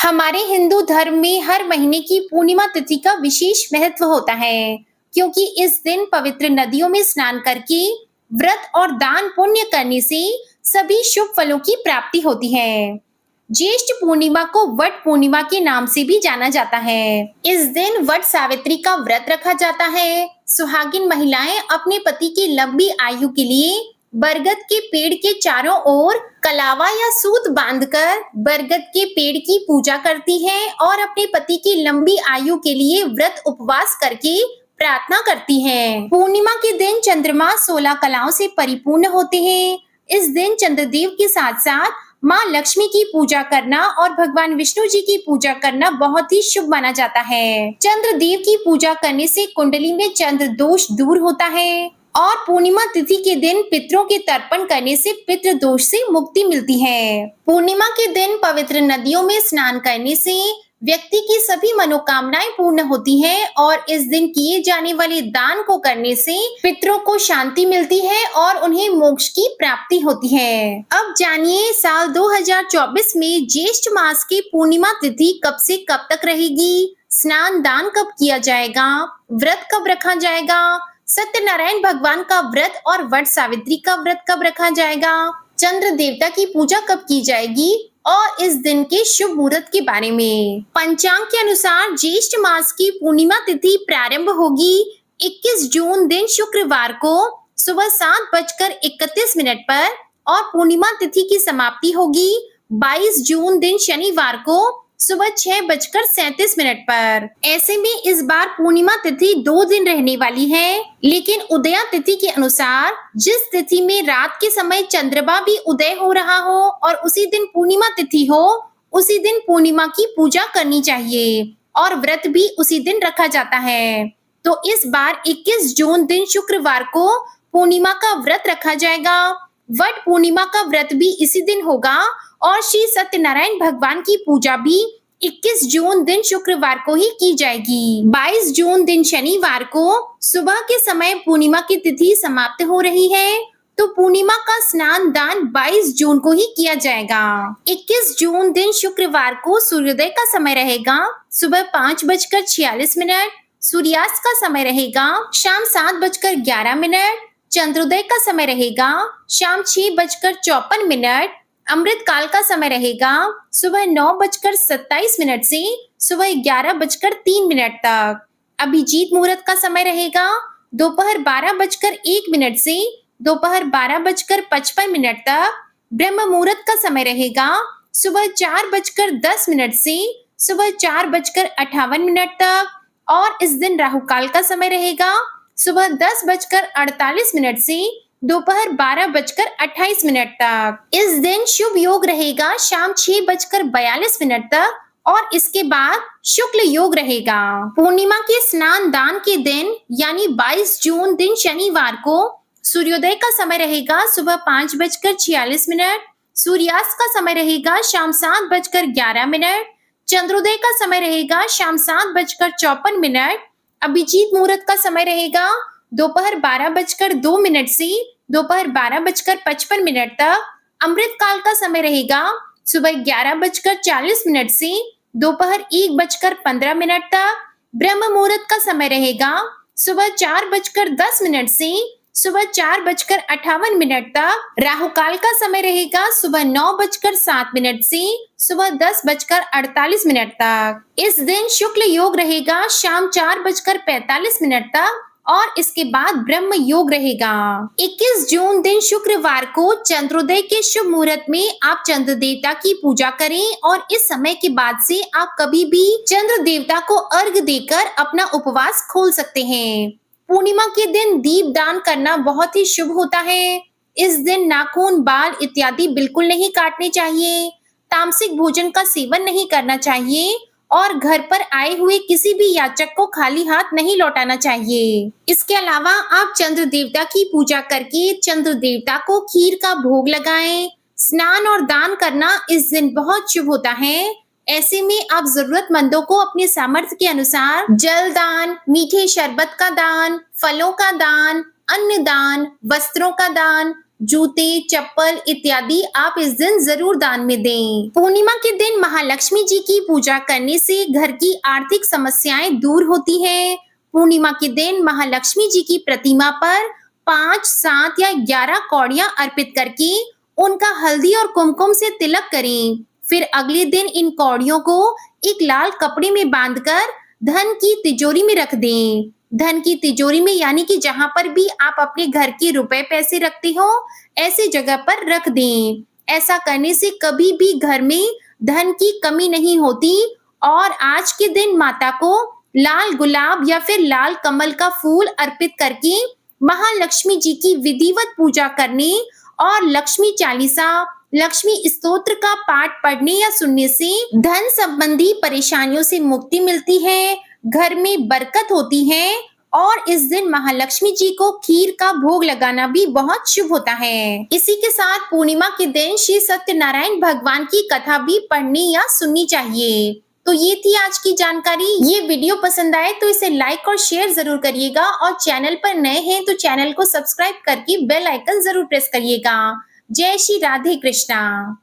हमारे हिंदू धर्म में हर महीने की पूर्णिमा तिथि का विशेष महत्व होता है, क्योंकि इस दिन पवित्र नदियों में स्नान करके व्रत और दान पुण्य करने से सभी शुभ फलों की प्राप्ति होती है। ज्येष्ठ पूर्णिमा को वट पूर्णिमा के नाम से भी जाना जाता है। इस दिन वट सावित्री का व्रत रखा जाता है। सुहागिन महिलाएं अपने पति की लंबी आयु के लिए बरगद के पेड़ के चारों ओर कलावा या सूत बांधकर बरगद के पेड़ की पूजा करती हैं और अपने पति की लंबी आयु के लिए व्रत उपवास करके प्रार्थना करती हैं। पूर्णिमा के दिन चंद्रमा 16 कलाओं से परिपूर्ण होते हैं। इस दिन चंद्रदेव के साथ साथ माँ लक्ष्मी की पूजा करना और भगवान विष्णु जी की पूजा करना बहुत ही शुभ माना जाता है। चंद्रदेव की पूजा करने से कुंडली में चंद्र दोष दूर होता है और पूर्णिमा तिथि के दिन पितरों के तर्पण करने से पितृ दोष से मुक्ति मिलती है। पूर्णिमा के दिन पवित्र नदियों में स्नान करने से व्यक्ति की सभी मनोकामनाएं पूर्ण होती हैं और इस दिन किए जाने वाले दान को करने से पितरों को शांति मिलती है और उन्हें मोक्ष की प्राप्ति होती है। अब जानिए साल 2024 में ज्येष्ठ मास की पूर्णिमा तिथि कब से कब तक रहेगी, स्नान दान कब किया जाएगा, व्रत कब रखा जाएगा, सत्यनारायण भगवान का व्रत और वट सावित्री का व्रत कब रखा जाएगा, चंद्र देवता की पूजा कब की जाएगी और इस दिन के शुभ मुहूर्त के बारे में। पंचांग के अनुसार ज्येष्ठ मास की पूर्णिमा तिथि प्रारंभ होगी 21 जून दिन शुक्रवार को सुबह 7:31 पर और पूर्णिमा तिथि की समाप्ति होगी 22 जून दिन शनिवार को सुबह 6:37 पर। ऐसे में इस बार पूर्णिमा तिथि 2 दिन रहने वाली है, लेकिन उदया तिथि के अनुसार जिस तिथि में रात के समय चंद्रमा भी उदय हो रहा हो और उसी दिन पूर्णिमा तिथि हो, उसी दिन पूर्णिमा की पूजा करनी चाहिए और व्रत भी उसी दिन रखा जाता है। तो इस बार 21 जून दिन शुक्रवार को पूर्णिमा का व्रत रखा जाएगा। वट पूर्णिमा का व्रत भी इसी दिन होगा और श्री सत्यनारायण भगवान की पूजा भी 21 जून दिन शुक्रवार को ही की जाएगी। 22 जून दिन शनिवार को सुबह के समय पूर्णिमा की तिथि समाप्त हो रही है, तो पूर्णिमा का स्नान दान 22 जून को ही किया जाएगा। 21 जून दिन शुक्रवार को सूर्योदय का समय रहेगा सुबह 5:46, सूर्यास्त का समय रहेगा शाम 7:11, चंद्रोदय का समय रहेगा शाम 6:54, अमृत काल का समय रहेगा सुबह 9:27 से सुबह 11:03 तक। अभिजीत मुहूर्त का समय रहेगा दोपहर 12:01 से दोपहर 12:55 तक। ब्रह्म मुहूर्त का समय रहेगा सुबह 4:10 से सुबह 4:58 तक और इस दिन राहु काल का समय रहेगा सुबह 10:48 से दोपहर 12:28 तक। इस दिन शुभ योग रहेगा शाम 6:42 तक और इसके बाद शुक्ल योग रहेगा। पूर्णिमा के स्नान दान के दिन यानी 22 जून दिन शनिवार को सूर्योदय का समय रहेगा सुबह 5:46, सूर्यास्त का समय रहेगा शाम 7:11, चंद्रोदय का समय रहेगा शाम 7:54, अभिजीत मुहूर्त का समय रहेगा दोपहर 12:02 से दोपहर 12:55 तक। अमृत काल का समय रहेगा सुबह 11:40 से दोपहर 1:15 तक। ब्रह्म मुहूर्त का समय रहेगा सुबह 4:10 से सुबह 4:58 तक। राहु काल का समय रहेगा सुबह 9:07 से सुबह 10:48 तक। इस दिन शुक्ल योग रहेगा शाम 4:45 तक और इसके बाद ब्रह्म योग रहेगा। 21 जून दिन शुक्रवार को चंद्रोदय के शुभ मुहूर्त में आप चंद्र देवता की पूजा करें और इस समय के बाद से आप कभी भी चंद्र देवता को अर्घ देकर अपना उपवास खोल सकते हैं। पूर्णिमा के दिन दीप दान करना बहुत ही शुभ होता है। इस दिन नाखून, बाल इत्यादि बिल्कुल नहीं काटने चाहिए। तामसिक भोजन का सेवन नहीं करना चाहिए और घर पर आए हुए किसी भी याचक को खाली हाथ नहीं लौटाना चाहिए। इसके अलावा आप चंद्र देवता की पूजा करके चंद्र देवता को खीर का भोग लगाएं। स्नान और दान करना इस दिन बहुत शुभ होता है। ऐसे में आप जरूरतमंदों को अपने सामर्थ्य के अनुसार जल दान, मीठे शरबत का दान, फलों का दान, अन्न दान, वस्त्रों का दान, जूते, चप्पल इत्यादि आप इस दिन जरूर दान में दें। पूर्णिमा के दिन महालक्ष्मी जी की पूजा करने से घर की आर्थिक समस्याएं दूर होती है। पूर्णिमा के दिन महालक्ष्मी जी की प्रतिमा पर 5, 7 या 11 कौड़ियां अर्पित करके उनका हल्दी और कुमकुम से तिलक करें। फिर अगले दिन इन कौड़ियों को एक लाल कपड़े में बांधकर धन की तिजोरी में रख दें। धन की तिजोरी में यानी कि जहां पर भी आप अपने घर के रुपए पैसे रखते हो, ऐसी जगह पर रख दें। ऐसा करने से कभी भी घर में धन की कमी नहीं होती। और आज के दिन माता को लाल गुलाब या फिर लाल कमल का फूल अर्पित करके महालक्ष्मी जी की विधिवत पूजा करने और लक्ष्मी चालीसा, लक्ष्मी स्तोत्र का पाठ पढ़ने या सुनने से धन संबंधी परेशानियों से मुक्ति मिलती है, घर में बरकत होती है। और इस दिन महालक्ष्मी जी को खीर का भोग लगाना भी बहुत शुभ होता है। इसी के साथ पूर्णिमा के दिन श्री सत्यनारायण भगवान की कथा भी पढ़नी या सुननी चाहिए। तो ये थी आज की जानकारी। ये वीडियो पसंद आए तो इसे लाइक और शेयर जरूर करिएगा, और चैनल पर नए हैं तो चैनल को सब्सक्राइब करके बेल आइकन जरूर प्रेस करिएगा। जय श्री राधे कृष्णा।